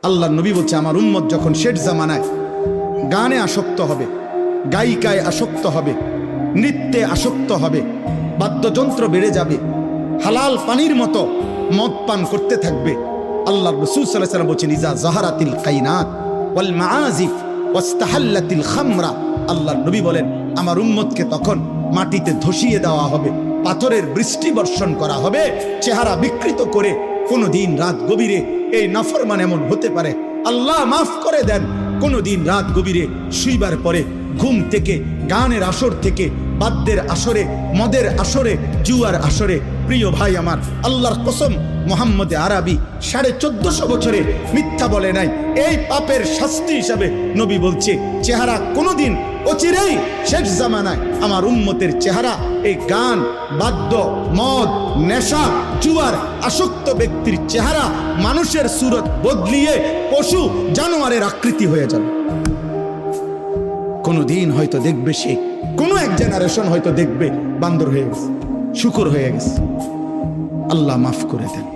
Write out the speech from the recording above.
আল্লাহ নবী বলছে আমার উম্মত যখন শেষ জামানায় গানে আসক্ত হবে, গায়িকায় আসক্ত হবে, নৃত্যে আসক্ত হবে, বাদ্যযন্ত্র বেড়ে যাবে, হালাল পানির মতো মদ পান করতে থাকবে। আল্লাহ রাসূল সাল্লাল্লাহু আলাইহি ওয়াসাল্লাম বলেছেন ইজা যাহারাতিল কাইনাত ওয়াল মাআজিফ ওয়াস্তাহাল্লাতিল খামরা, আল্লাহ নবী বলেন আমার উম্মতকে তখন মাটিতে ধসিয়ে দেওয়া হবে, পাথরের বৃষ্টি বর্ষণ করা হবে, চেহারা বিকৃত করে। কোনো দিন রাত গভীরে এই নাফরমান এমন হতে পারে, আল্লাহ মাফ করে দেন, কোনো দিন রাত গভীরে শুইবার পরে ঘুম থেকে, গানের আসর থেকে, বাদ্যের আসরে, মদের আসরে, জুয়ার আসরে, প্রিয় ভাই আমার, আল্লাহর কসম মুহাম্মদ আরবি 1450 বছরে মিথ্যা বলে নাই। এই পাপের শাস্তি হিসাবে নবী বলছে চেহারা কোনোদিন অচিরেই শেষ জামানায় আমার উম্মতের চেহারা এই গান, বাদ্য, মদ, নেশা, জুয়ার আসক্ত ব্যক্তির চেহারা মানুষের সুরত বদলিয়ে পশু জানোয়ারের আকৃতি হয়ে যাবে। কোনদিন হয়তো দেখবে সে, কোনো এক জেনারেশন হয়তো দেখবে বান্দর হয়ে গেছে, শুকর হয়ে গেছে। আল্লাহ মাফ করে দেন।